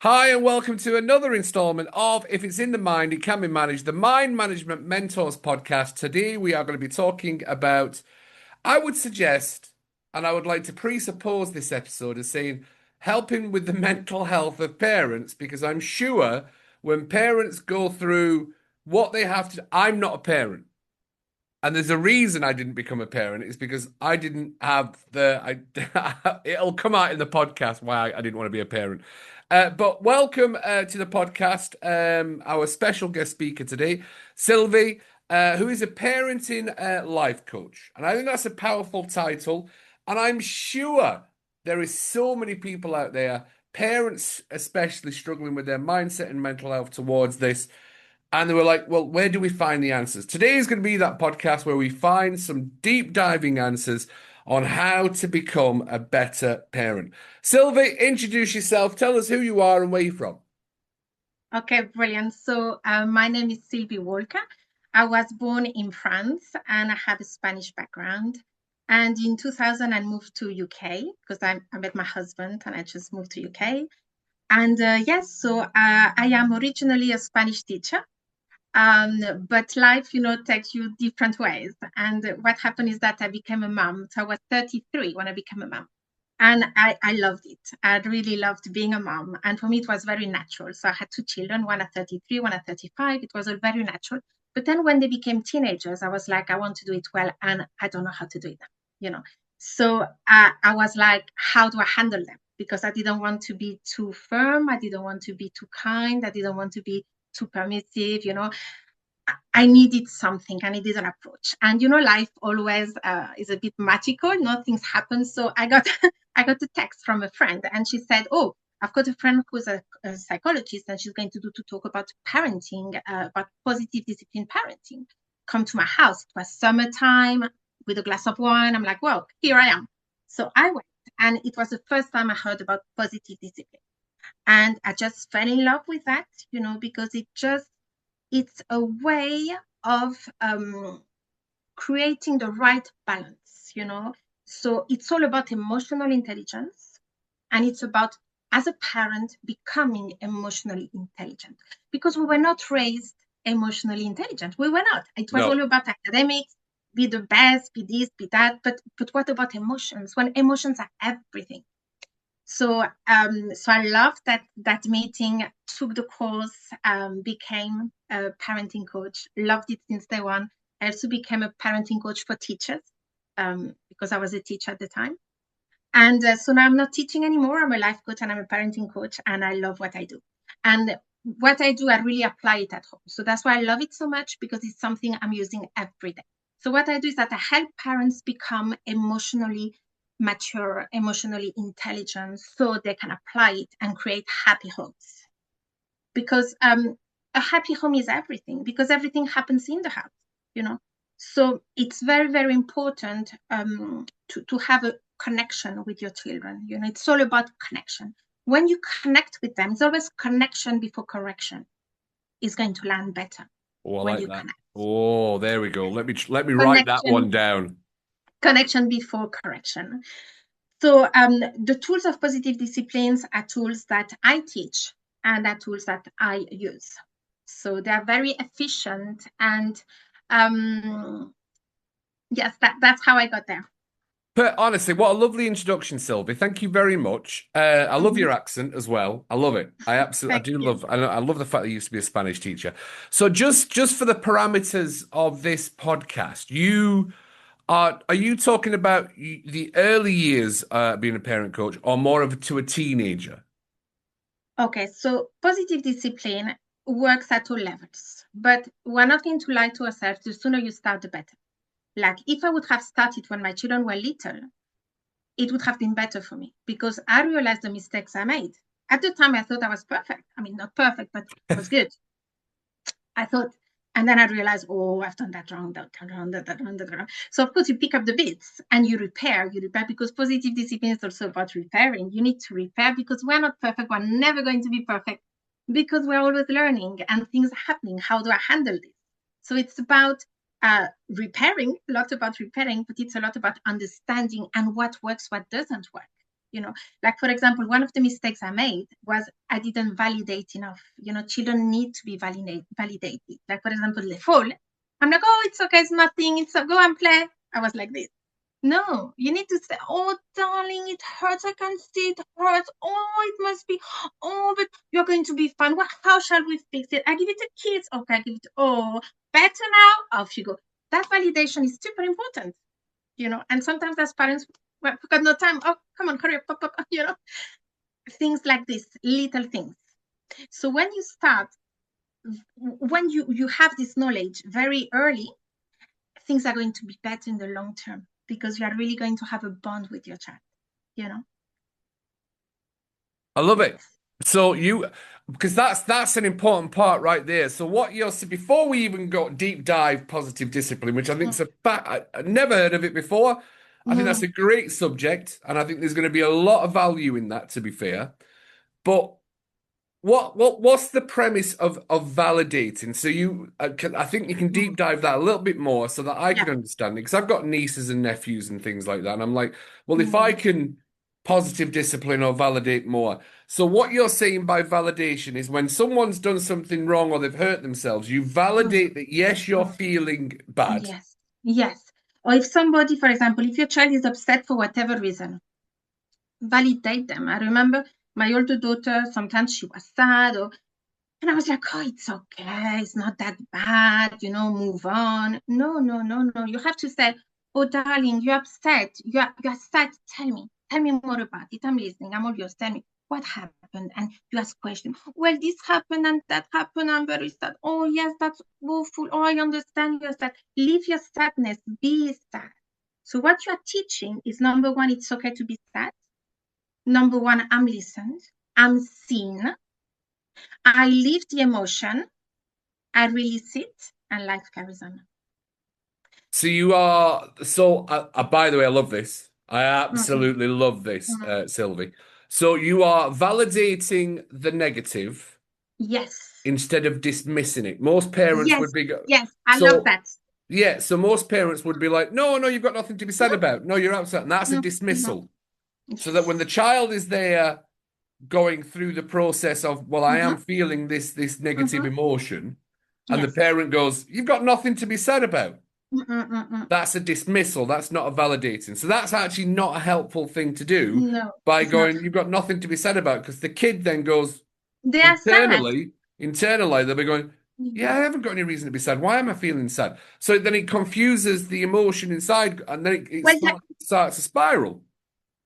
Hi, and welcome to another installment of If It's in the Mind, It Can Be Managed, the Mind Management Mentors podcast. Today, we are going to be talking about, I would suggest, and I would like to presuppose this episode as saying, helping with the mental health of parents, because I'm sure when parents go through what they have to, I'm not a parent. And there's a reason I didn't become a parent. It's because I didn't have it'll come out in the podcast why I didn't want to be a parent. But welcome to the podcast. Our special guest speaker today, Sylvie, who is a parenting life coach. And I think that's a powerful title. And I'm sure there is so many people out there, parents especially, struggling with their mindset and mental health towards this. And they were like, well, where do we find the answers? Today is going to be that podcast where we find some deep diving answers on how to become a better parent. Sylvie, introduce yourself. Tell us who you are and where you're from. Okay, brilliant. So my name is Sylvie Wala. I was born in France and I have a Spanish background. And in 2000, I moved to UK because I met my husband and I just moved to UK. And yes, so I am originally a Spanish teacher. But life, takes you different ways. And what happened is that I became a mom. So I was 33 when I became a mom. And I loved it. I really loved being a mom. And for me, it was very natural. So I had two children, one at 33, one at 35. It was all very natural. But then when they became teenagers, I was like, I want to do it well. And I don't know how to do it, you know. So I was like, how do I handle them? Because I didn't want to be too firm. I didn't want to be too kind. I didn't want to be too permissive. I needed something. I needed an approach. And life always is a bit magical. Things happen. So I got I got a text from a friend, and she said, "Oh, I've got a friend who's a psychologist, and she's going to talk about parenting, about positive discipline parenting. Come to my house." It was summertime with a glass of wine. I'm like, "Well, here I am." So I went, and it was the first time I heard about positive discipline, and I just fell in love with that, because it's a way of creating the right balance. So it's all about emotional intelligence, and it's about, as a parent, becoming emotionally intelligent, because we were not raised emotionally intelligent. We were not. It was all No. about academics, be the best, be this, be that. But what about emotions, when emotions are everything? So I loved that meeting, took the course, became a parenting coach, loved it since day one. I also became a parenting coach for teachers, because I was a teacher at the time. And so now I'm not teaching anymore. I'm a life coach and I'm a parenting coach, and I love what I do. And what I do, I really apply it at home. So that's why I love it so much, because it's something I'm using every day. So what I do is that I help parents become emotionally mature, emotionally intelligent, so they can apply it and create happy homes. Because a happy home is everything, because everything happens in the house, you know. So it's very, very important to have a connection with your children. It's all about connection. When you connect with them, it's always connection before correction is going to land better Oh, I when like you that. connect. Oh, there we go. Let me write that Connection, one down. connection before correction. So the tools of positive disciplines are tools that I teach and are tools that I use. So they are very efficient, and yes, that's how I got there. But honestly, what a lovely introduction, Sylvie. Thank you very much. I love Mhm. your accent as well. I love it. I absolutely, I Thank do you. love. I love the fact that you used to be a Spanish teacher. So just for the parameters of this podcast, are you talking about the early years being a parent coach, or more of to a teenager? Okay, so positive discipline works at all levels, but we're not going to lie to ourselves. The sooner you start, the better. Like if I would have started when my children were little, it would have been better for me, because I realized the mistakes I made. At the time, I thought I was perfect. I mean, not perfect, but I was good. I thought, and then I realized, oh, I've done that wrong, that wrong, that wrong, that wrong. So of course, you pick up the bits and you repair, because positive discipline is also about repairing. You need to repair, because we're not perfect. We're never going to be perfect, because we're always learning and things are happening. How do I handle this? So it's about repairing, a lot about repairing, but it's a lot about understanding and what works, what doesn't work. Like, for example, one of the mistakes I made was I didn't validate enough. Children need to be validated. Like, for example, they fall. I'm like, oh, it's okay, it's nothing. Go and play. I was like this. No, you need to say, oh, darling, it hurts. I can see it hurts. Oh, it must be. Oh, but you're going to be fine. Well, how shall we fix it? I give it to kids. Okay, I give it. Oh, better now. Off you go. That validation is super important, and sometimes as parents, well, we've got no time. Oh, come on, hurry up, pop, pop, things like this, little things. So when you start, when you have this knowledge very early, things are going to be better in the long term because you are really going to have a bond with your child. I love it. Yes. So because that's an important part right there. So what you're saying before we even go deep dive positive discipline, which I think is a fact, I never heard of it before. I think that's Mm, a great subject, and I think there's going to be a lot of value in that, to be fair. But what's the premise of validating? So I think you can mm, deep dive that a little bit more so that I yeah. can understand it because I've got nieces and nephews and things like that, and I'm like, well, if I Mm, can positive discipline or validate more. So what you're saying by validation is when someone's done something wrong or they've hurt themselves, you mm, validate that yes, you're mm. feeling bad. Yes. Yes. Or if somebody, for example, if your child is upset for whatever reason, validate them. I remember my older daughter, sometimes she was sad, and I was like, oh, it's okay. It's not that bad, move on. No, no, no, no. You have to say, oh, darling, you're upset. You're sad. Tell me. Tell me more about it. I'm listening. I'm all yours. Tell me what happened. And you ask questions. Well, this happened and that happened. I'm very sad. Oh, yes, that's awful. Oh, I understand you're sad. Leave your sadness. Be sad. So what you're teaching is, number one, it's okay to be sad. Number one, I'm listened. I'm seen. I live the emotion. I release it, and life carries on. So you are so by the way, I love this. I Mm-mm. absolutely love this, Mm. Sylvie. So you are validating the negative Yes, instead of dismissing it. Most parents yes, would be yes. I love so that. yeah, so most parents would be like, no, no, you've got nothing to be sad about. No, you're upset. And that's a Mm, mm, dismissal. So that when the yes. child is there going through the process of, well, I Mm-hmm, am feeling this negative mm-hmm, emotion, and the yes. parent goes, you've got nothing to be sad about. Mm-mm-mm-mm. That's a dismissal. That's not a validating. So that's actually not a helpful thing to do No, by it's not. going, you've got nothing to be said about, because the kid then goes They are sad. internally, they'll be going, yeah, I Yes. haven't got any reason to be sad. Why am I feeling sad? So then it confuses the emotion inside, and then it Well, yeah, starts a spiral.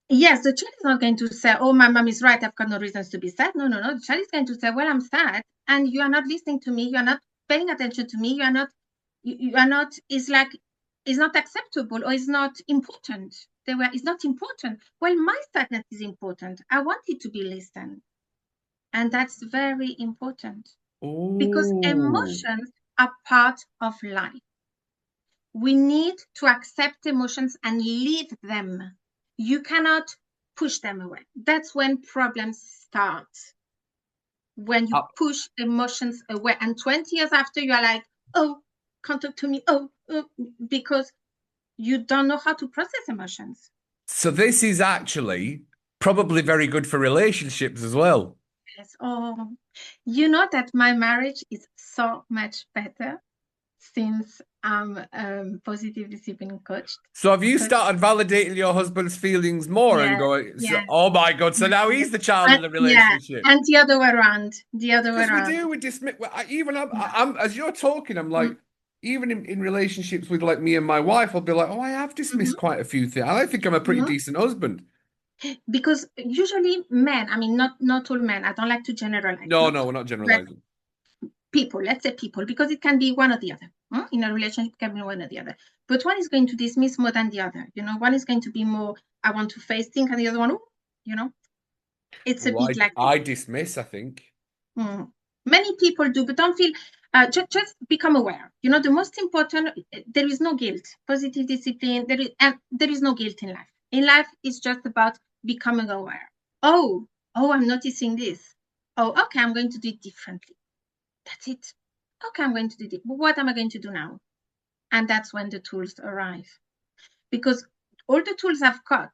yes, the child is not going to say, oh, my mom is right. I've got no reasons to be sad. No, no, no. The child is going to say, well, I'm sad, and you are not listening to me. You are not paying attention to me. You are not, it's not acceptable or it's not important. It's not important. Well, my sadness is important. I want it to be listened. And that's very important because Oh. emotions are part of life. We need to accept emotions and live them. You cannot push them away. That's when problems start. When you push emotions away, and 20 years after, you are like, oh, can't talk to me. Oh, because you don't know how to process emotions. So this is actually probably very good for relationships as well. Yes. Oh, you know that my marriage is so much better since I'm positive discipline coach. So have you Coach. started validating your husband's feelings more and Yeah, going, yeah, oh my God, so now yeah. he's the child in the Yeah, relationship? and the other way around. The other way Because we around. do, we dismiss. Even Yeah. as you're talking, I'm Mm, like, even in relationships with like me and my wife, I'll be like, oh, I have dismissed mhm, quite a few things. I think I'm a pretty mhm. decent husband. Because usually men, I mean, not all men, I don't like to generalize, No, no? no, we're not But generalizing. people, let's say people, because it can be one or the other. In a relationship, it can be one or the other. But one is going to dismiss more than the other. One is going to be more, I want to face things, and the other one, "Ooh," you know, it's a Oh, bit like this. I dismiss, I think. Many people do, but don't feel, just become aware. The most important, there is no guilt. Positive discipline, there is no guilt in life. In life, it's just about becoming aware. Oh, I'm noticing this. Oh, okay, I'm going to do it differently. That's it. Okay, I'm going to do it. But what am I going to do now? And that's when the tools arrive. Because all the tools I've got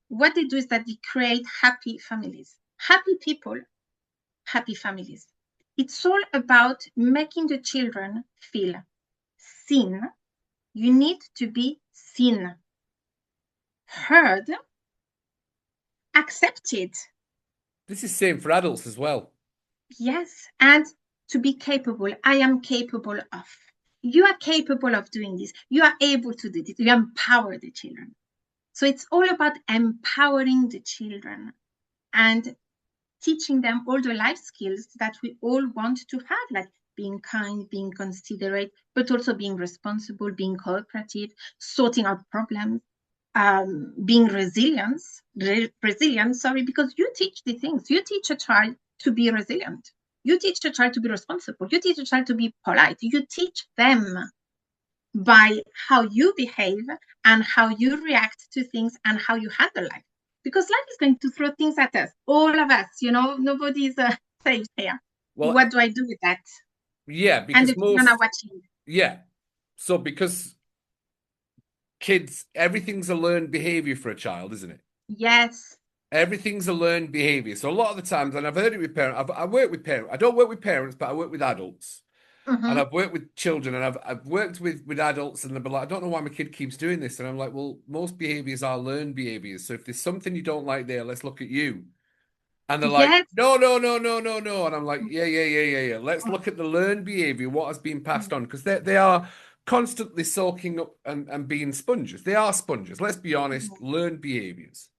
what they do is that they create happy families. Happy people, happy families. It's all about making the children feel seen. You need to be seen, heard, accepted. This is same for adults as well. Yes, and to be capable. I am capable of. You are capable of doing this. You are able to do this. You empower the children. So it's all about empowering the children and teaching them all the life skills that we all want to have, like being kind, being considerate, but also being responsible, being cooperative, sorting out problems, being resilient, because you teach the things. You teach a child to be resilient. You teach a child to be responsible. You teach a child to be polite. You teach them by how you behave and how you react to things and how you handle life. Because life is going to throw things at us, all of us, nobody's safe here. Well, what do I do with that? Yeah, And because the children are watching. Yeah. So because kids, everything's a learned behavior for a child, isn't it? Yes. Everything's a learned behavior. So a lot of the times, and I've heard it with parents, I work with parents. I don't work with parents, but I work with adults. And I've worked with children, and I've worked with adults, and they'll be like, I don't know why my kid keeps doing this. And I'm like, well, most behaviors are learned behaviors. So if there's something you don't like there, let's look at you. And they're like, Yes. no, no, no, no, no, no. And I'm like, yeah, yeah, yeah, yeah, yeah. Let's look at the learned behavior, what has been passed on, because they are constantly soaking up and being sponges. They are sponges. Let's be honest, learned behaviors.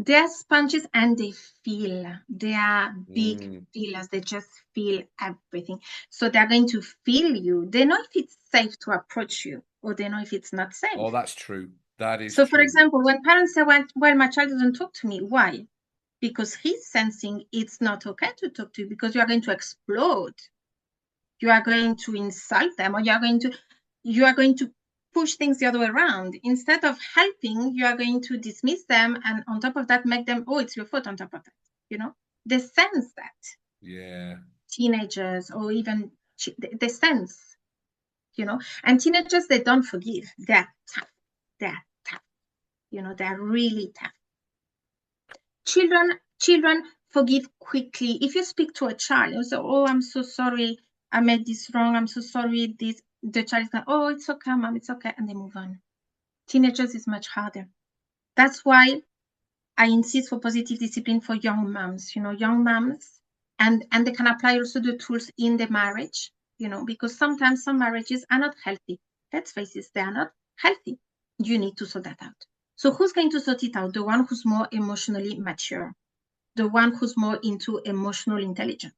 They're sponges and they feel. They are big Mm. feelers. They just feel everything. So they're going to feel you. They know if it's safe to approach you or they know if it's not safe. Oh, that's true. That is So, for true. example, when parents say, well, my child doesn't talk to me, why? Because he's sensing it's not okay to talk to you because you are going to explode. You are going to insult them or you are going to push things the other way around. Instead of helping, you are going to dismiss them and on top of that, make them, oh, it's your fault on top of that. They sense that. Yeah. Teenagers or even, they sense, and teenagers, they don't forgive. They're tough. They're tough. They're really tough. Children forgive quickly. If you speak to a child, you say, oh, I'm so sorry, I made this wrong, I'm so sorry, this, the child is going, oh, it's okay, mom, it's okay, and they move on. Teenagers is much harder. That's why I insist for positive discipline for young moms, young moms, and they can apply also the tools in the marriage, because sometimes some marriages are not healthy. Let's face it, they are not healthy. You need to sort that out. So who's going to sort it out? The one who's more emotionally mature, the one who's more into emotional intelligence.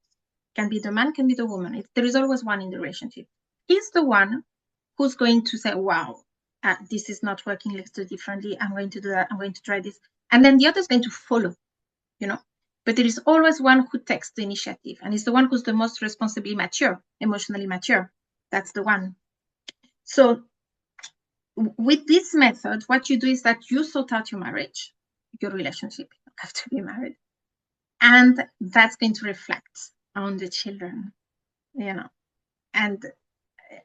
Can be the man, can be the woman. There is always one in the relationship. He's the one who's going to say, wow, this is not working, let's do it differently. I'm going to do that. I'm going to try this. And then the other is going to follow, But there is always one who takes the initiative and is the one who's the most responsibly mature, emotionally mature. That's the one. So with this method, what you do is that you sort out your marriage, your relationship. You don't have to be married. And that's going to reflect on the children, and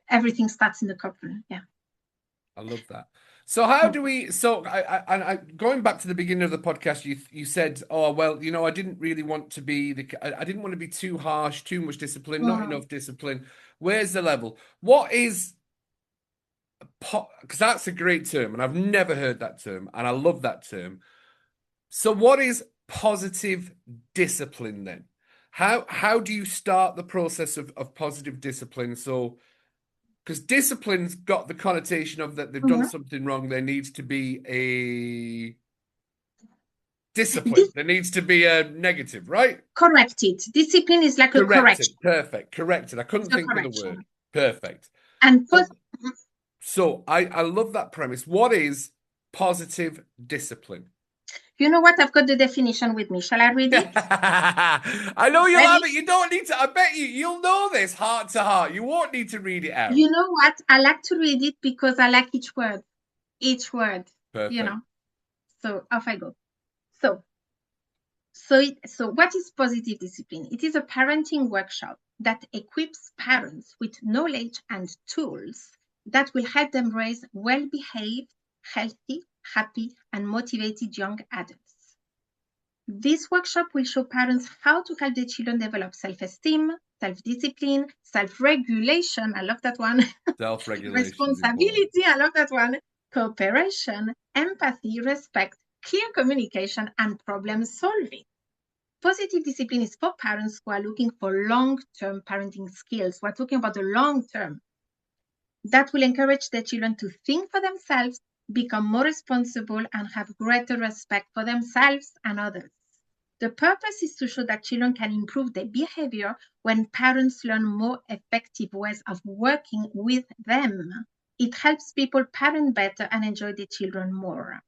everything starts in the couple. Yeah. I love that. So how do we? So I going back to the beginning of the podcast, you said, oh well, I didn't really want to be I didn't want to be too harsh, too much discipline, not enough discipline. Where's the level? What is? Because that's a great term, and I've never heard that term, and I love that term. So what is positive discipline then? How do you start the process of positive discipline? So because discipline's got the connotation of that they've done something wrong, there needs to be a discipline. There needs to be a negative, right? Corrected. Discipline is like a correction. Perfect. Corrected. I couldn't think of the word. Perfect. And so I love that premise. What is positive discipline? You know what? I've got the definition with me. Shall I read it? I know you'll have it. You don't need to. I bet you'll know this heart to heart. You won't need to read it out. You know what? I like to read it because I like each word. Each word. Perfect. So off I go. So what is positive discipline? It is a parenting workshop that equips parents with knowledge and tools that will help them raise well-behaved, healthy, happy, and motivated young adults. This workshop will show parents how to help their children develop self-esteem, self-discipline, self-regulation, I love that one, Self-regulation is important. responsibility, I love that one, cooperation, empathy, respect, clear communication, and problem solving. Positive discipline is for parents who are looking for long-term parenting skills. We're talking about the long term. That will encourage their children to think for themselves, become more responsible, and have greater respect for themselves and others. The purpose is to show that children can improve their behavior when parents learn more effective ways of working with them. It helps people parent better and enjoy their children more.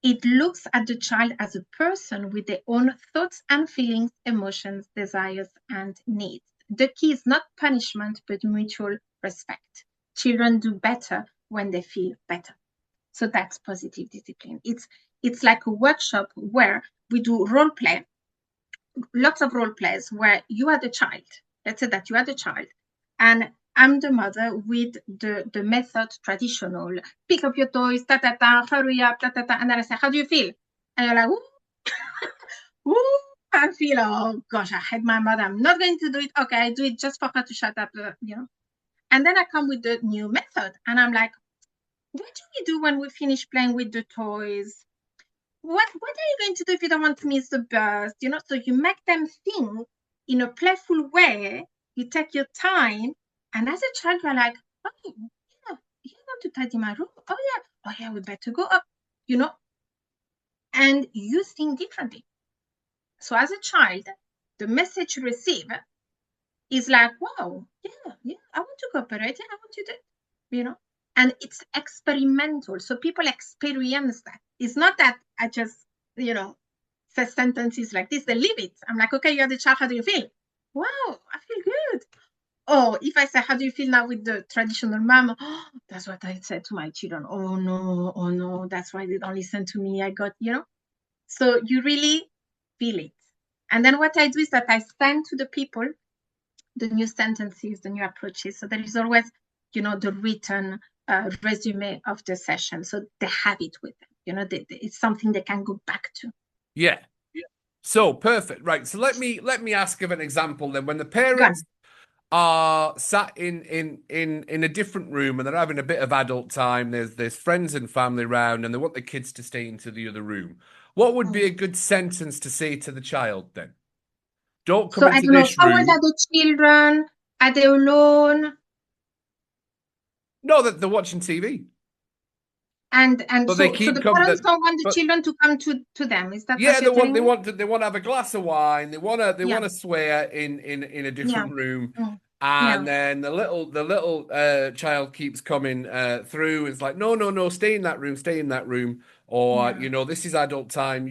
It looks at the child as a person with their own thoughts and feelings, emotions, desires, and needs. The key is not punishment, but mutual respect. Children do better when they feel better. So that's positive discipline. It's like a workshop where we do role play, lots of role plays where you are the child. Let's say that you are the child, and I'm the mother with the method traditional. Pick up your toys, ta ta ta, hurry up, ta ta ta, and then I say, "How do you feel?" And you're like, "Ooh, ooh." I feel, oh gosh, I hate my mother. I'm not going to do it. Okay, I do it just for her to shut up, And then I come with the new method, and I'm like, "What do we do when we finish playing with the toys? What are you going to do if you don't want to miss the bus?" So you make them think in a playful way. You take your time, and as a child, you're like, "Oh, yeah, you want to tidy my room? Oh yeah, we better go up," and you think differently. So as a child, the message you receive is like, "Wow, yeah, I want to cooperate, I want to do," and it's experimental. So people experience that. It's not that I just, say sentences like this, they live it. I'm like, "Okay, you're the child, how do you feel?" "Wow, I feel good." Or if I say, "How do you feel now with the traditional mom?" "Oh, that's what I said to my children." Oh no, that's why they don't listen to me. I got, So you really feel it. And then what I do is that I send to the people the new sentences, the new approaches. So there is always, the written resume of the session. So they have it with them. It's something they can go back to. Yeah. So perfect. Right. So let me ask of an example then. When the parents Gone. are sat in a different room and they're having a bit of adult time, there's friends and family around, and they want the kids to stay into the other room. What would be a good sentence to say to the child then? Don't come So I into don't know, this how old are room. the children? Are they alone? No, that they're watching TV. And But they so keep the coming. parents don't want the But children to come to them. Is that yeah, what they you're want telling they me? want to they want to have a glass of wine. They Yeah, want to swear in a yeah, different room, yeah, and then the little child keeps coming through. It's like, no, no, no, stay in that room, stay in that room, or yeah, this is adult time.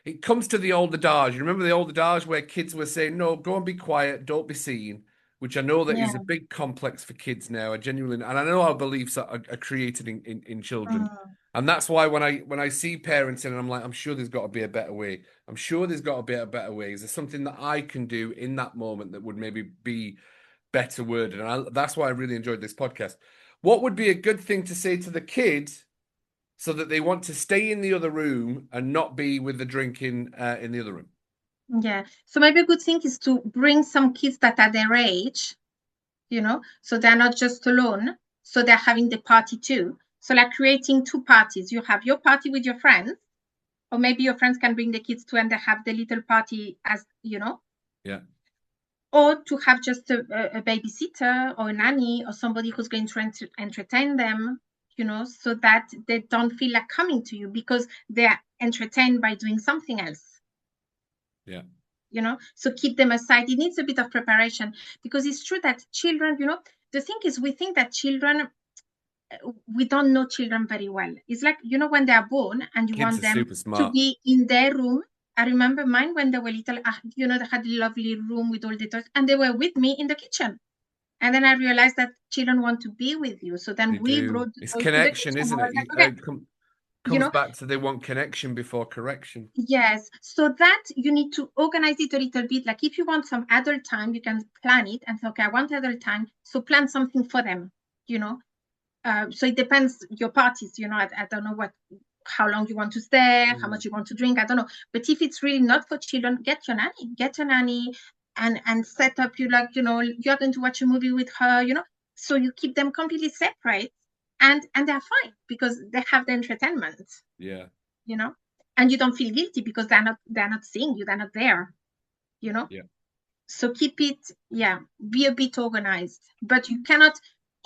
It comes to the old adage. You remember the old adage where kids were saying, "No, go and be quiet, don't be seen," which I know that is a yeah. big complex for kids now. I genuinely, and I know our beliefs are created in children. And that's why when I see parenting and I'm like, I'm sure there's got to be a better way. I'm sure there's got to be a better way. Is there something that I can do in that moment that would maybe be better worded? And that's why I really enjoyed this podcast. What would be a good thing to say to the kid so that they want to stay in the other room and not be with the drinking in the other room? Yeah. So maybe a good thing is to bring some kids that are their age, so they're not just alone. So they're having the party too. So like creating two parties. You have your party with your friends, or maybe your friends can bring the kids too, and they have the little party as, Yeah, or to have just a babysitter or a nanny or somebody who's going to entertain them, so that they don't feel like coming to you because they're entertained by doing something else. yeah. So keep them aside. It needs a bit of preparation, because it's true that children, the thing is, we think that children, we don't know children very well. It's like, when they are born and you Kids want are them super to smart. be in their room. I remember mine when they were little, they had a lovely room with all the toys, and they were with me in the kitchen. And then I realized that children want to be with you. So then They we do. brought the It's toys to the connection, kitchen. I isn't was it? like, okay, you Comes know, back to they want connection before correction. yes. So that you need to organize it a little bit. Like if you want some adult time, you can plan it and say, okay, I want adult time. So plan something for them, you know. So it depends your parties, I don't know how long you want to stay, how much you want to drink, I don't know. But if it's really not for children, get your nanny and set up, you're going to watch a movie with her, so you keep them completely separate, and they're fine because they have the entertainment, Yeah. you know, and you don't feel guilty because they're not seeing you, they're not there, you know. Yeah. So keep it, yeah, be a bit organized, but you cannot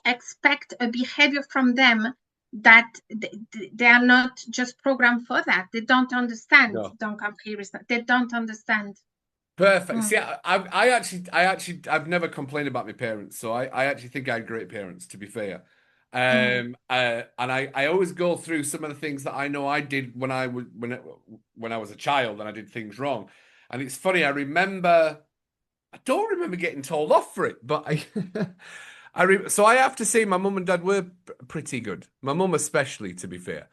expect a behavior from them that they are not just programmed for that. They don't understand. No. Don't compare. They don't understand. Perfect. Mm, See, I've never complained about my parents, so I actually think I had great parents, to be fair. mm, And I always go through some of the things that I know I did when I was a child and I did things wrong. And it's funny, I don't remember getting told off for it, but so I have to say my mum and dad were pretty good. My mum especially, to be fair.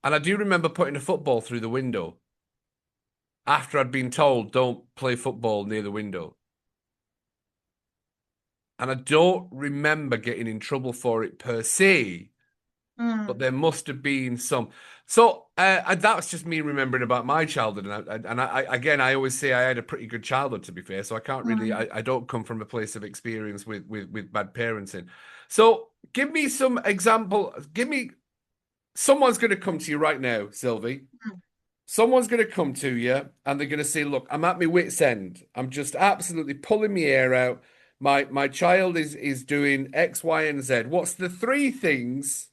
And I do remember putting a football through the window after I'd been told don't play football near the window. And I don't remember getting in trouble for it per se, but mm, there must have been some. So that's just me remembering about my childhood. Again, I always say I had a pretty good childhood, to be fair. So I can't really, mm. I don't come from a place of experience with bad parenting. So give me some example. Someone's going to come to you right now, Sylvie. Mm. Someone's going to come to you and they're going to say, "Look, I'm at my wit's end. I'm just absolutely pulling my hair out. My child is doing X, Y, and Z. What's the three things,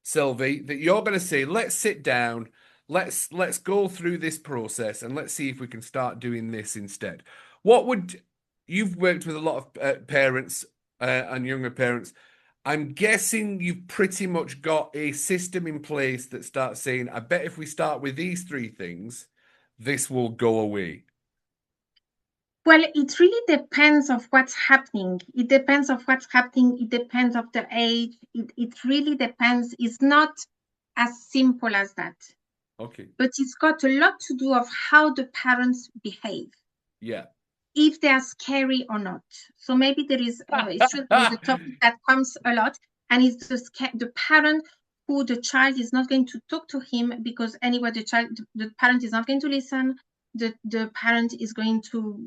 Sylvie, that you're going to say? Let's sit down. Let's go through this process and let's see if we can start doing this instead." What would you've worked with a lot of parents and younger parents. I'm guessing you've pretty much got a system in place that starts saying, I bet if we start with these three things, this will go away. Well, it really depends of what's happening. It depends of what's happening. It depends of the age. It really depends. It's not as simple as that. Okay. But it's got a lot to do of how the parents behave, Yeah. if they are scary or not. So maybe it's true, there is a topic that comes a lot, and it's the parent who the child is not going to talk to him because anyway, the parent is not going to listen. The parent is going to,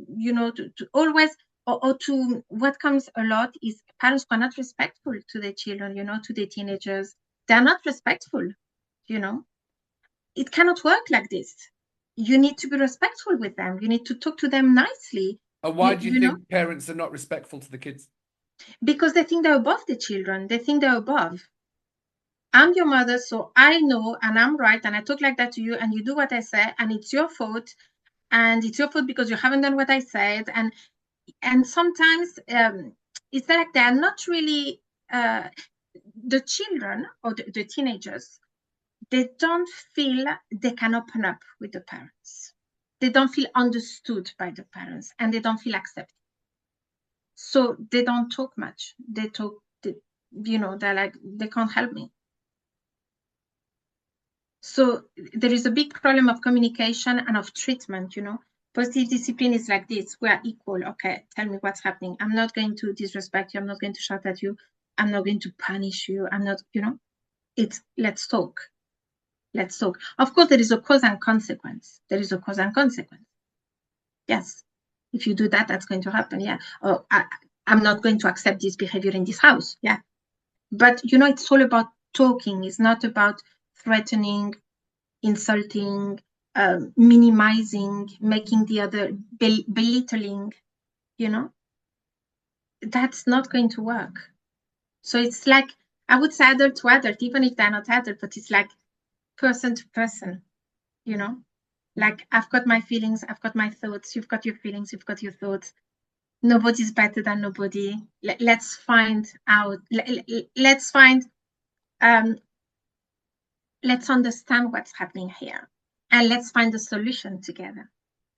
to always, or to what comes a lot is parents who are not respectful to their children, to their teenagers. They're not respectful, you know. It cannot work like this. You need to be respectful with them. You need to talk to them nicely. And why You, do you you know, think parents are not respectful to the kids? because they think they're above the children. They think they're above. I'm your mother, so I know and I'm right, and I talk like that to you, and you do what I say, and it's your fault, and it's your fault because you haven't done what I said. And sometimes it's like they're not really the children or the teenagers. They don't feel they can open up with the parents. They don't feel understood by the parents, and they don't feel accepted. So they don't talk much. They're like, they can't help me. So there is a big problem of communication and of treatment. Positive discipline is like this. We are equal. Okay, tell me what's happening. I'm not going to disrespect you. I'm not going to shout at you. I'm not going to punish you. I'm not. It's let's talk. Let's talk. Of course, there is a cause and consequence. There is a cause and consequence. Yes. If you do that, that's going to happen. Yeah. Oh, I'm not going to accept this behavior in this house. Yeah. But, it's all about talking. It's not about threatening, insulting, minimizing, making the other belittling, you know, that's not going to work. So it's like, I would say adult to adult, even if they're not adult, but it's like person to person, you know, like I've got my feelings, I've got my thoughts, you've got your feelings, you've got your thoughts. Nobody's better than nobody. Let's find out, let's find, um, let's understand what's happening here and let's find a solution together.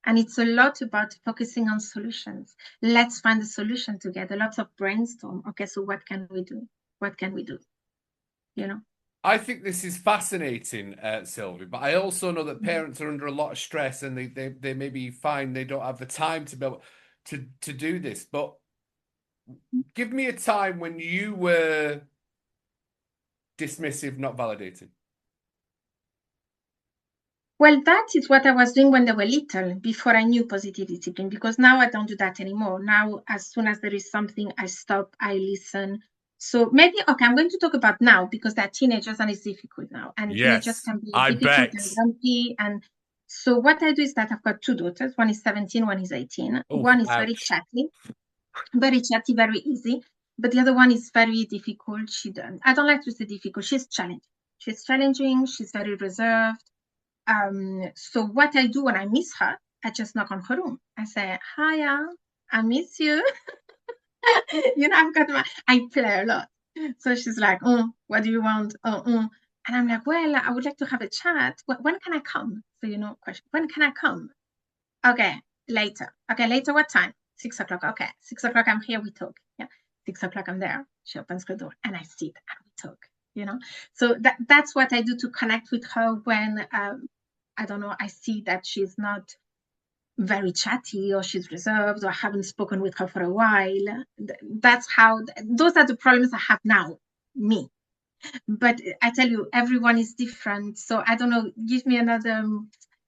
And it's a lot about focusing on solutions. Let's find a solution together. Lots of brainstorm. Okay, so what can we do? What can we do? You know? I think this is fascinating, Sylvie, but I also know that parents are under a lot of stress and they maybe find they don't have the time to be able to do this. But give me a time when you were dismissive, not validating. Well, that is what I was doing when they were little, before I knew positive discipline, because now I don't do that anymore. Now, as soon as there is something, I stop, I listen. So maybe, okay, I'm going to talk about now because they're teenagers and it's difficult now. And teenagers Yes, can be I difficult bet. and grumpy. And so what I do is that I've got two daughters. One is 17, one is 18. Oh, One is ouch. very chatty, very easy. But the other one is very difficult. I don't like to say difficult. She's challenging. She's challenging. She's very reserved. So what I do when I miss her, I just knock on her room. I say, "Hiya, I miss you." I play a lot. So she's like, "Oh, what do you want? Oh, And I'm like, "Well, I would like to have a chat. When can I come?" So, question, when can I come? Okay, later. Okay, later, what time? 6 o'clock. Okay, 6 o'clock, I'm here, we talk. Yeah, 6 o'clock, I'm there. She opens the door and I sit and we talk. So that's what I do to connect with her when, I don't know, I see that she's not very chatty or she's reserved or I haven't spoken with her for a while. Those are the problems I have now, me. But I tell you, everyone is different. So I don't know, give me another,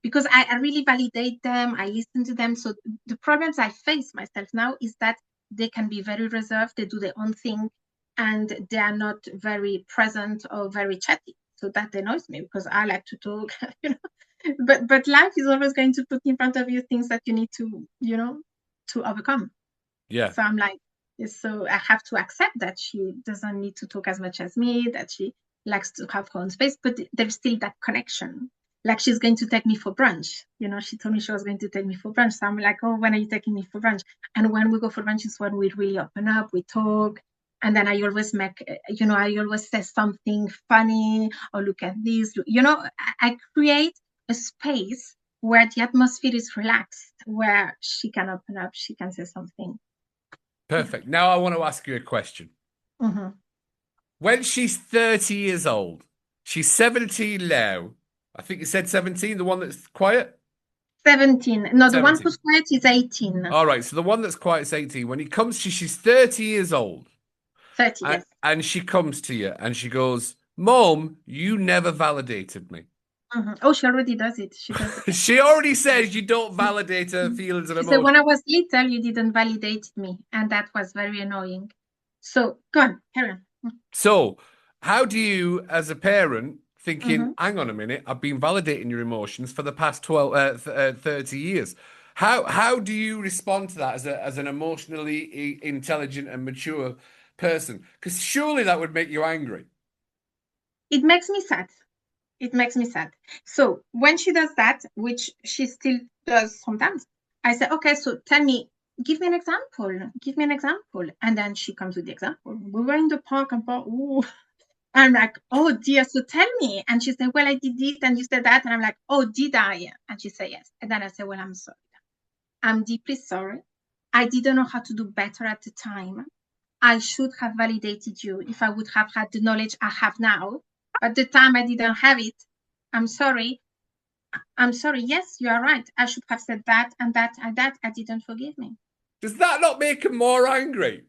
because I really validate them, I listen to them. So the problems I face myself now is that they can be very reserved, they do their own thing, and they are not very present or very chatty. So that annoys me because I like to talk, But life is always going to put in front of you things that you need to overcome. Yeah. So I'm like, so I have to accept that she doesn't need to talk as much as me, that she likes to have her own space, but there's still that connection. Like she's going to take me for brunch. She told me she was going to take me for brunch. So I'm like, oh, when are you taking me for brunch? And when we go for brunch is when we really open up, we talk. And then I always I always say something funny or look at this. I create a space where the atmosphere is relaxed, where she can open up, she can say something. Yeah. Perfect. Now I want to ask you a question. Mm-hmm. When she's 30 years old, she's 17 now. I think you said 17, the one that's quiet? 17. No, the one 17. who's quiet is 18. All right, so the one that's quiet is 18. When it comes to she's 30 years old 30, and, yes. and she comes to you and she goes, Mom, you never validated me. Mm-hmm. Oh, she already does it. She does it. She already says you don't validate her feelings and She said, when emotions. I was little, you didn't validate me. And that was very annoying. So go on, carry on. So, how do you, as a parent, thinking, Mm-hmm. hang on a minute, I've been validating your emotions for the past 30 years. How do you respond to that as an emotionally intelligent and mature person? Because surely that would make you angry. It makes me sad. It makes me sad. So when she does that, which she still does sometimes, I say, okay, so tell me, give me an example. Give me an example. And then she comes with the example. We were in the park and ooh. I'm like, oh dear, so tell me. And she said, well, I did it and you said that. And I'm like, oh, did I? And she said, yes. And then I said, well, I'm sorry. I'm deeply sorry. I didn't know how to do better at the time. I should have validated you if I would have had the knowledge I have now. At the time, I didn't have it. I'm sorry. I'm sorry. Yes, you are right. I should have said that and that and that. I didn't forgive me. Does that not make him more angry?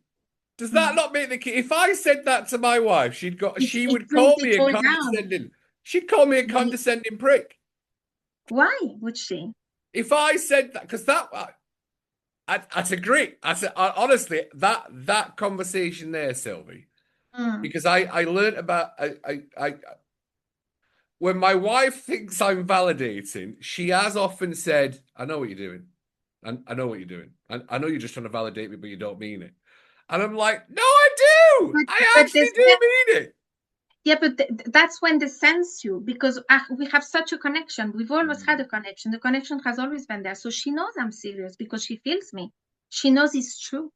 Does that Mm. not make the kid? If I said that to my wife, she It would brings call me it a all down. condescending. She'd call me a Why condescending prick. would she? If I said that, because I'd agree. Honestly, that conversation there, Sylvie, Mm. because I learned about when my wife thinks I'm validating, she has often said, "I know what you're doing, and I know what you're doing. I know you're just trying to validate me, but you don't mean it." And I'm like, "No, I do. But I but actually do mean it." yeah, but that's when they sense you because we have such a connection. We've always had a connection. The connection has always been there. So she knows I'm serious because she feels me. She knows it's true.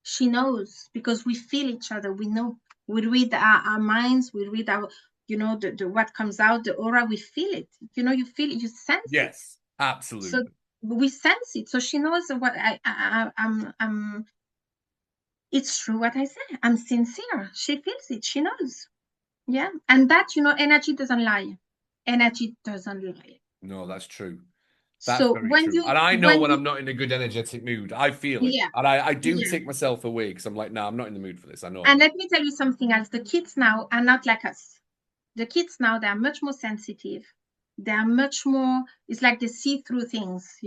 She knows because we feel each other. We know. We read our minds. We read our, the what comes out, the aura. We feel it. You feel it. You sense it. Yes, So absolutely. we sense it. So she knows what I'm. It's true what I say. I'm sincere. She feels it. She knows. Yeah. And that, energy doesn't lie. Energy doesn't lie. No, that's true. That's So very true. And I know when when you, I'm not in a good energetic mood. I feel it. yeah, And I do yeah. take myself away because I'm like, no, I'm not in the mood for this. I know I'm And not. let me tell you something else. The kids now are not like us. The kids now, they are much more sensitive. They are much more, it's like they see through things,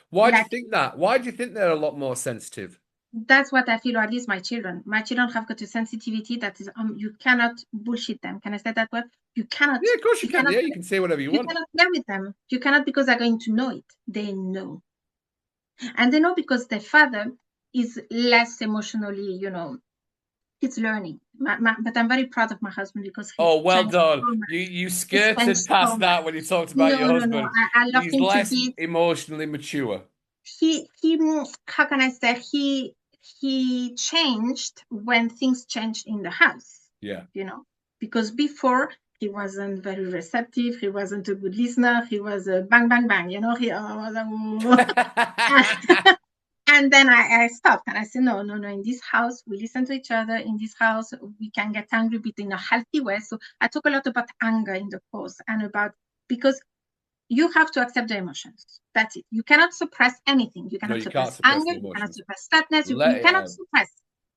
Why do you Like think that? Why do you think they're a lot more sensitive? that's what I feel, or at least my children. My children have got a sensitivity that is, you cannot bullshit them. Can I say that word? You cannot, Yeah, of course you you can. cannot, Yeah, you can say whatever you you want. cannot play with them. You cannot because they're going to know it. They know. And they know because their father is less emotionally, he's learning. But I'm very proud of my husband because he's Oh, well changed done. so much. You He's skirted changed so past much. that when you talked about your No, no, no. husband. I love He's him to less bits. emotionally mature. He how can I say, he changed when things changed in the house, Yeah. because before he wasn't very receptive, he wasn't a good listener, he was a bang bang bang, he was and then I stopped and I said, no, no, no, in this house we listen to each other. In this house we can get angry, but in a healthy way. So I talk a lot about anger in the course, and about, because you have to accept the emotions. That's it. You cannot suppress anything. You No, cannot you can't suppress suppress anger. the You cannot emotions. suppress sadness. You, Let you it cannot out. suppress.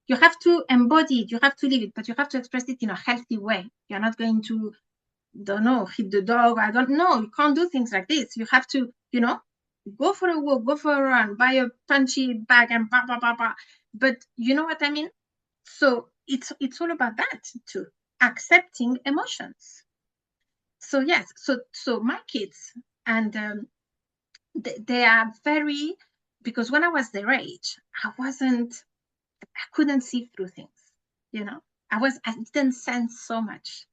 You have to embody it. You have to live it, but you have to express it in a healthy way. You're not going to, don't know, hit the dog. I don't know. You can't do things like this. You have to, go for a walk, go for a run, buy a punchy bag and blah, blah, blah, blah. But you know what I mean? So it's all about that too. Accepting emotions. So yes, so my kids, and they are very, because when I was their age, I couldn't see through things, I didn't sense so much,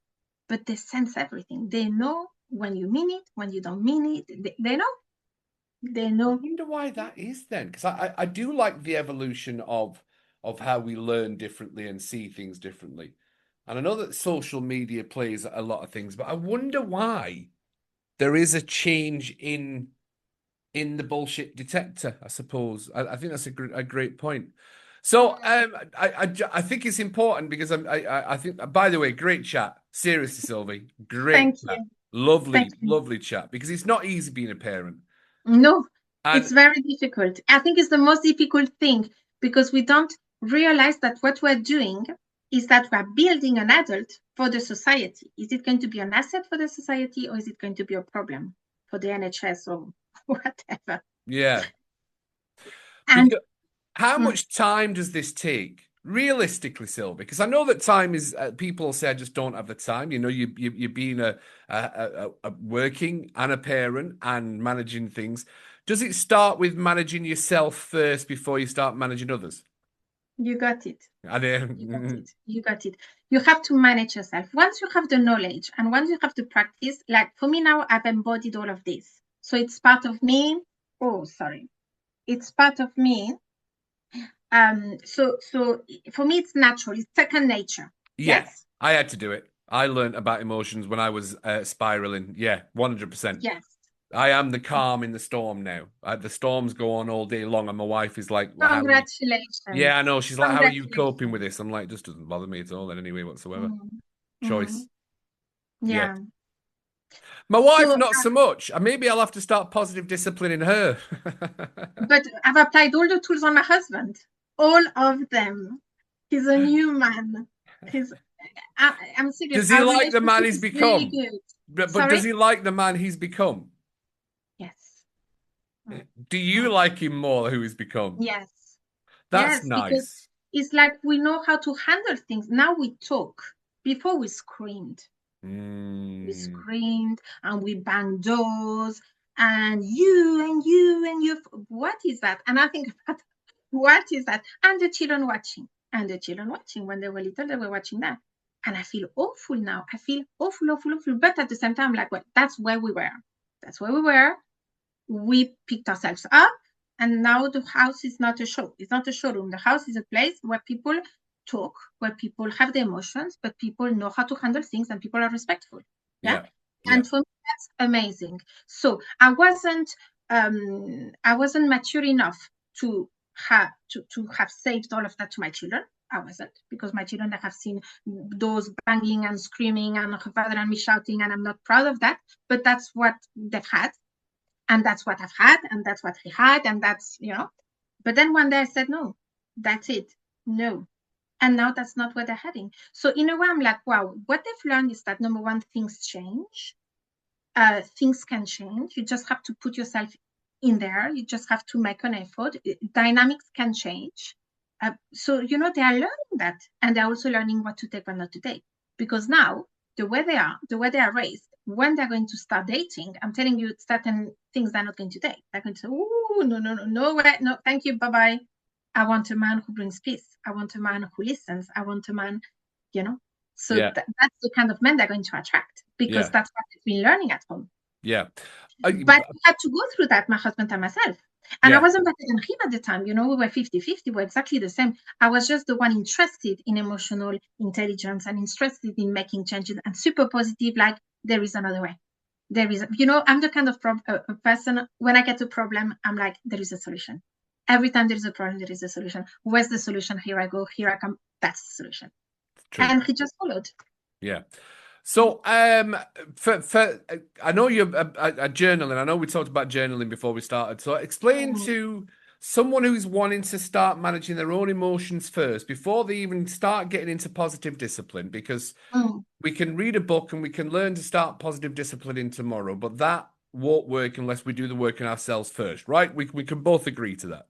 but they sense everything. They know when you mean it, when you don't mean it. They know. They I know. wonder why that is then, because I do like the evolution of how we learn differently and see things differently. And I know that social media plays a lot of things, but I wonder why there is a change in the bullshit detector, I suppose. I think that's a great point. So I think it's important because I think, by the way, great chat. Seriously, Sylvie, great Thank chat. you. Thank Lovely, you. lovely chat because it's not easy being a parent. No, And it's very difficult. I think it's the most difficult thing, because we don't realize that what we're doing is that we're building an adult for the society. Is it going to be an asset for the society, or is it going to be a problem for the NHS or whatever? yeah, And because how mm, much time does this take? Realistically, Sylvie, because I know that time is people say I just don't have the time. You being a working and a parent and managing things. Does it start with managing yourself first before you start managing others? you got it. I You got mean, it. You got it. You have to manage yourself. Once you have the knowledge and once you have the practice, like for me now, I've embodied all of this. So it's part of me. Oh, sorry. It's part of me. So for me, it's natural. It's second nature. yeah, Yes. I had to do it. I learned about emotions when I was spiraling. Yeah, 100%. Yes. I am the calm in the storm now. The storms go on all day long, and my wife is like, "Well, how are you?" Congratulations. Yeah, I know. She's like, "How are you coping with Congratulations. this?" I'm like, "It just doesn't bother me at all in any way whatsoever." Mm, Choice. mm, Yeah. yeah. My wife, So, not so much. Maybe I'll have to start positive disciplining her. but I've applied all the tools on my husband, all of them. He's a new man. He's, I'm serious. Does he Our like the man relationship he's is really become? good. But Sorry? does he like the man he's become? Yes. Mm, Do you mm. like him more who he's become? Yes. That's Yes, because nice. it's like we know how to handle things. Now we talk. Before we screamed. We Mm, screamed and we banged doors, and you. What is that? And I think about, what is that? And the children watching. And the children watching. When they were little, they were watching that. And I feel awful now. I feel awful, awful, awful. But at the same time, like, well, that's where we were. That's where we were. We picked ourselves up, and now the house is not a show. It's not a showroom. The house is a place where people talk, where people have the emotions, but people know how to handle things, and people are respectful. Yeah. yeah, yeah, And for me, that's amazing. So I wasn't mature enough to have saved all of that to my children. I wasn't, because my children have seen doors banging and screaming and her father and me shouting, and I'm not proud of that. But that's what they've had, and that's what I've had, and that's what he had, and that's. But then one day I said, no, that's it. No. And now that's not where they're heading. So in a way, I'm like, wow, what they've learned is that number one, things change. Things can change. You just have to put yourself in there. You just have to make an effort. Dynamics can change. So, they are learning that. And they're also learning what to take and not to take. Because now, the way they are raised, when they're going to start dating, I'm telling you, certain things they're not going to take. They're going to say, oh, no way, no, thank you, bye-bye. I want a man who brings peace. I want a man who listens. I want a man, So Yeah. that's the kind of men they're going to attract because that's what they've been learning at home. Yeah. But we had to go through that, my husband and myself. And I wasn't better than him at the time. We were 50-50. We're exactly the same. I was just the one interested in emotional intelligence and interested in making changes and super positive, like there is another way. There is, I'm the kind of person, when I get a problem, I'm like, there is a solution. Every time there is a problem, there is a solution. Where's the solution? Here I go. Here I come. That's the solution. True. And he just followed. Yeah. So, for I know you're a journaling. I know we talked about journaling before we started. So, explain to someone who's wanting to start managing their own emotions first before they even start getting into positive discipline, because we can read a book and we can learn to start positive discipline tomorrow, but that won't work unless we do the work in ourselves first, right? We can both agree to that.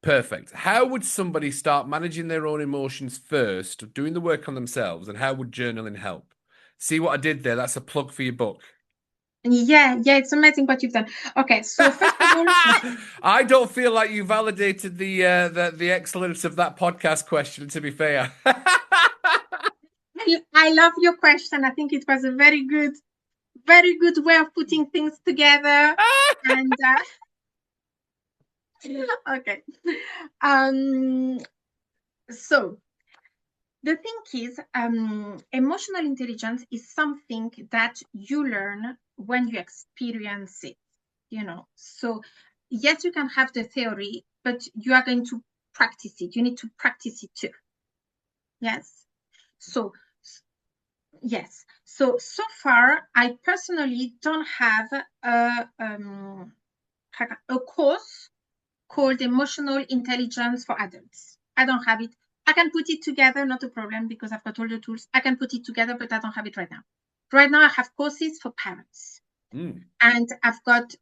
Perfect. How would somebody start managing their own emotions first, doing the work on themselves, and how would journaling help? See what I did there? That's a plug for your book. Yeah, it's amazing what you've done. Okay, so first of all, I don't feel like you validated the excellence of that podcast question, to be fair. I love your question. I think it was a very good way of putting things together. And okay. So the thing is, emotional intelligence is something that you learn when you experience it, So yes, you can have the theory, but you are going to practice it. You need to practice it too. Yes. So yes. So far, I personally don't have a course called Emotional Intelligence for Adults. I don't have it. I can put it together, not a problem, because I've got all the tools. I can put it together, but I don't have it right now. Right now, I have courses for parents, and I've got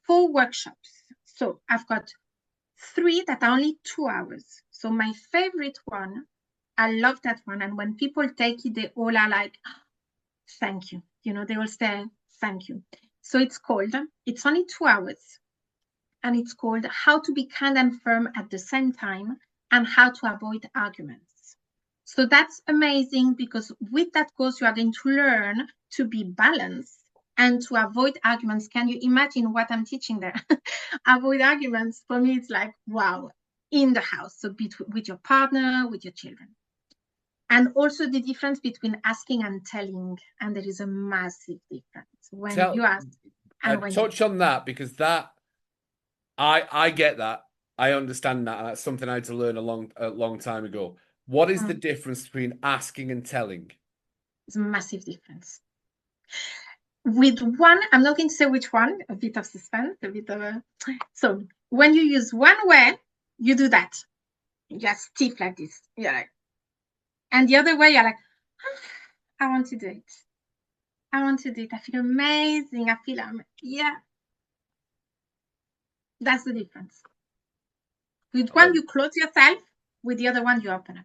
4 workshops. So I've got 3 that are only 2 hours. So my favorite one, I love that one. And when people take it, they all are like, thank you. They all say, thank you. So it's only 2 hours. And it's called How to Be Kind and Firm at the Same Time and How to Avoid Arguments. So that's amazing because with that course, you are going to learn to be balanced and to avoid arguments. Can you imagine what I'm teaching there? Avoid arguments, for me, it's like, wow, in the house. So with your partner, with your children. And also the difference between asking and telling. And there is a massive difference when you ask and when touch on that, because that I get that. I understand that. And that's something I had to learn a long time ago. What is the difference between asking and telling? It's a massive difference. With one, I'm not going to say which one, a bit of suspense, a bit of a... So when you use one way, you do that. You're stiff like this. You're like... And the other way, you're like, I want to do it. I want to do it. I feel amazing. I feel, yeah. That's the difference. With one, you close yourself. With the other one, you open up.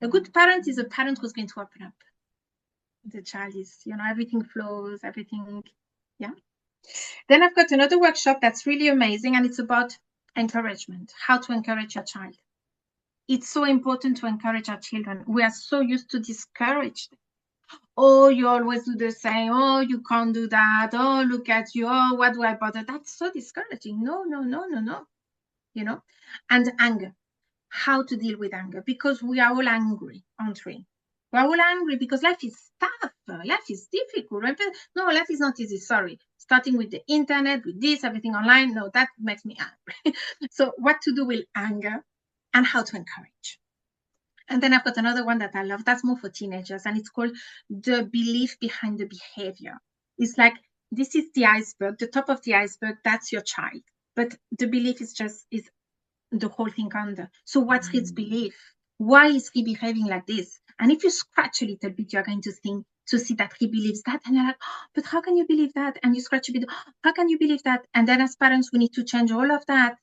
A good parent is a parent who's going to open up. The child is, everything flows, everything, yeah. Then I've got another workshop that's really amazing, and it's about encouragement, how to encourage your child. It's so important to encourage our children. We are so used to discourage them. Oh, you always do the same. Oh, you can't do that. Oh, look at you. Oh, what do I bother? That's so discouraging. No. And anger, how to deal with anger, because we are all angry, aren't we? We're all angry because life is tough. Life is difficult. Right? No, life is not easy. Sorry. Starting with the internet, with this, everything online. No, that makes me angry. So what to do with anger and how to encourage. And then I've got another one that I love. That's more for teenagers. And it's called The Belief Behind the Behavior. It's like, this is the iceberg, the top of the iceberg. That's your child. But the belief is the whole thing under. So what's his belief? Why is he behaving like this? And if you scratch a little bit, you're going to see that he believes that. And you're like, oh, but how can you believe that? And you scratch a bit, oh, how can you believe that? And then as parents, we need to change all of that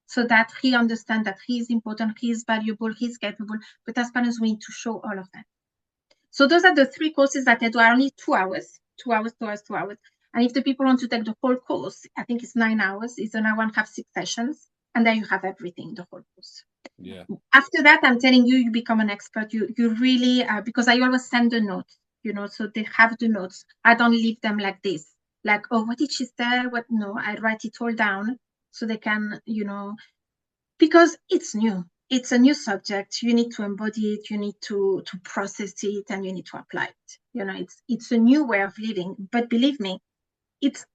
so that he understands that he is important, he is valuable, he's capable. But as parents, we need to show all of that. So those are the 3 courses that I do. Are only 2 hours, 2 hours, 2 hours, 2 hours. And if the people want to take the whole course, I think it's 9 hours. It's an hour and a half, 6 sessions. And then you have everything, the whole course. Yeah. After that, I'm telling you, you become an expert. You really, because I always send the notes, so they have the notes. I don't leave them like this, like, oh, what did she say? What? No, I write it all down so they can, because it's new. It's a new subject. You need to embody it. You need to process it, and you need to apply it. It's a new way of living. But believe me, it's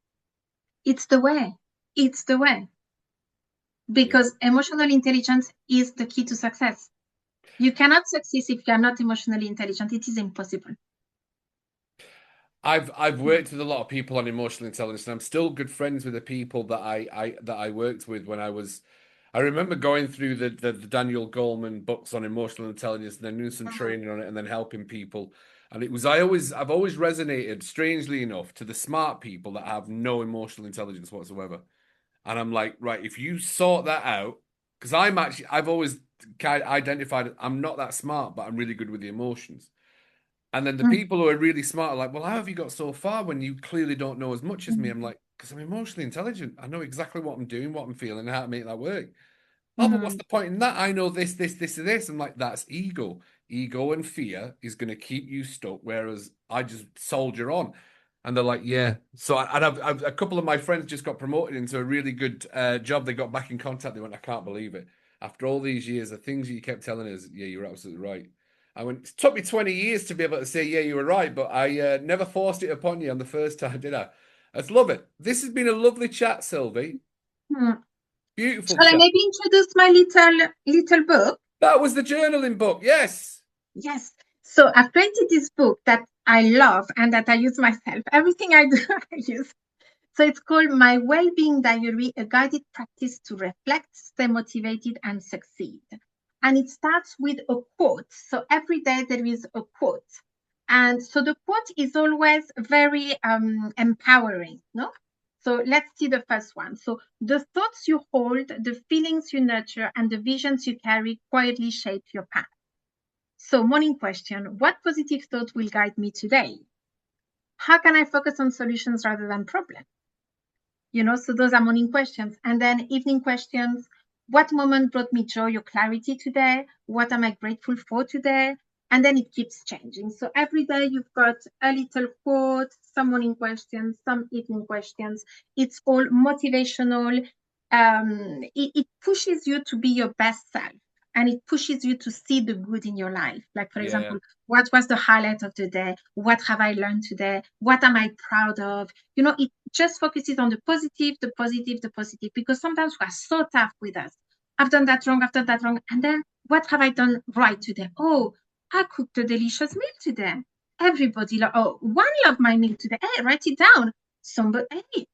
the way. It's the way. Because emotional intelligence is the key to success. You cannot succeed if you are not emotionally intelligent. It is impossible. I've worked with a lot of people on emotional intelligence, and I'm still good friends with the people that I worked with when I was. I remember going through the Daniel Goleman books on emotional intelligence, and then doing some training on it, and then helping people. And I've always resonated, strangely enough, to the smart people that have no emotional intelligence whatsoever. And I'm like, right, if you sort that out, because I've always kind of identified I'm not that smart, but I'm really good with the emotions. And then the people who are really smart are like, well, how have you got so far when you clearly don't know as much as me? I'm like, because I'm emotionally intelligent. I know exactly what I'm doing, what I'm feeling, and how to make that work. Oh, but what's the point in that? I know this, this, this, and this. I'm like, that's ego. Ego and fear is going to keep you stuck, whereas I just soldier on. And they're like, yeah. So I've a couple of my friends just got promoted into a really good job. They got back in contact. They went, I can't believe it. After all these years, the things you kept telling us, yeah, you're absolutely right. I went, it took me 20 years to be able to say, yeah, you were right, but I never forced it upon you on the first time, did I? I just love it. This has been a lovely chat, Sylvie. Beautiful Shall I chat. maybe introduce my little book? That was the journaling book. Yes. Yes. So I've created this book that I love and that I use myself. Everything I do, I use. So it's called My Wellbeing Diary, a guided practice to reflect, stay motivated, and succeed. And it starts with a quote. So every day there is a quote. And so the quote is always very empowering, no? So let's see the first one. So the thoughts you hold, the feelings you nurture, and the visions you carry quietly shape your path. So morning question, what positive thought will guide me today? How can I focus on solutions rather than problems? So those are morning questions. And then evening questions, what moment brought me joy or clarity today? What am I grateful for today? And then it keeps changing. So every day you've got a little quote, some morning questions, some evening questions. It's all motivational. It pushes you to be your best self. And it pushes you to see the good in your life. Like, for Yeah. example, what was the highlight of the day? What have I learned today? What am I proud of? It just focuses on the positive, the positive, the positive, because sometimes we are so tough with us. I've done that wrong, I've done that wrong. And then what have I done right today? Oh, I cooked a delicious meal today. Everybody, one loved my meal today. Hey, write it down. Somebody, hey,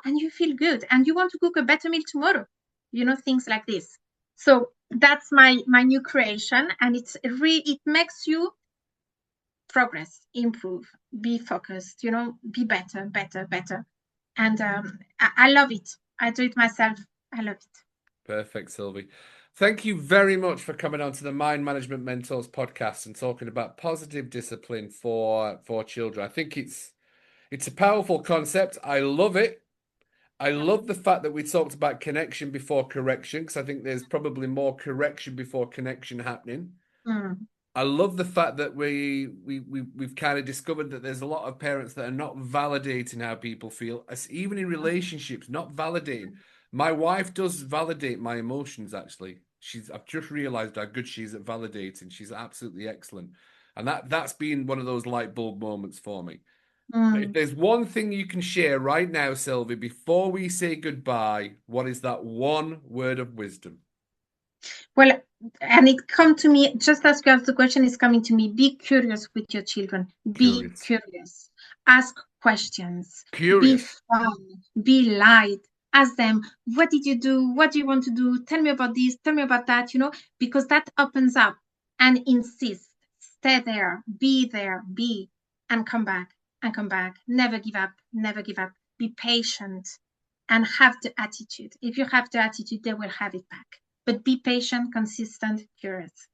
and you feel good. And you want to cook a better meal tomorrow. Things like this. So that's my new creation. And it makes you progress, improve, be focused, be better, better, better. And I love it. I do it myself. I love it. Perfect, Sylvie. Thank you very much for coming on to the Mind Management Mentors podcast and talking about positive discipline for children. I think it's a powerful concept. I love it. I love the fact that we talked about connection before correction, because I think there's probably more correction before connection happening. Mm. I love the fact that we've kind of discovered that there's a lot of parents that are not validating how people feel, even in relationships, not validating. My wife does validate my emotions, actually. I've just realized how good she is at validating. She's absolutely excellent. And that's been one of those light bulb moments for me. But if Mm. there's one thing you can share right now, Sylvie, before we say goodbye, what is that one word of wisdom? Well, and it come to me just as you asked the question is coming to me. Be curious with your children. Be Curious. curious. Ask questions. Be Curious. fun. Be light. Ask them, what did you do? What do you want to do? Tell me about this, tell me about that, because that opens up and insist. Stay there, be, and come back and come back. Never give up, never give up. Be patient and have the attitude. If you have the attitude, they will have it back. But be patient, consistent, curious.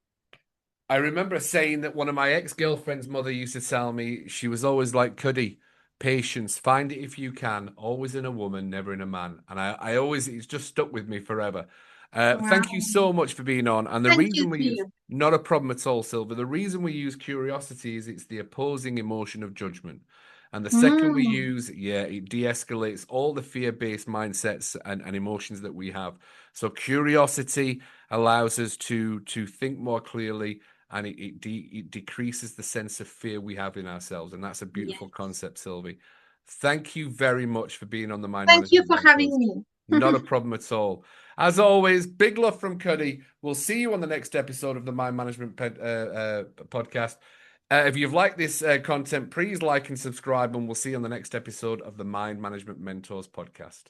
I remember saying that one of my ex-girlfriend's mother used to tell me she was always like, Cuddy, patience, find it if you can, always in a woman, never in a man. And I always, it's just stuck with me forever. Thank you Wow. so much for being on. And the Thank you reason we to use, you. not a problem at all, Silver, the reason we use curiosity is it's the opposing emotion of judgment. And the second we Mm, use, yeah, it de-escalates all the fear-based mindsets and emotions that we have. So curiosity allows us to think more clearly, and it decreases the sense of fear we have in ourselves. And that's a beautiful yes. concept, Sylvie. Thank you very much for being on the Mind Thank you Management for Mentors. having me. Not a problem at all. As always, big love from Cuddy. We'll see you on the next episode of the Mind Management podcast. If you've liked this content, please like and subscribe, and we'll see you on the next episode of the Mind Management Mentors podcast.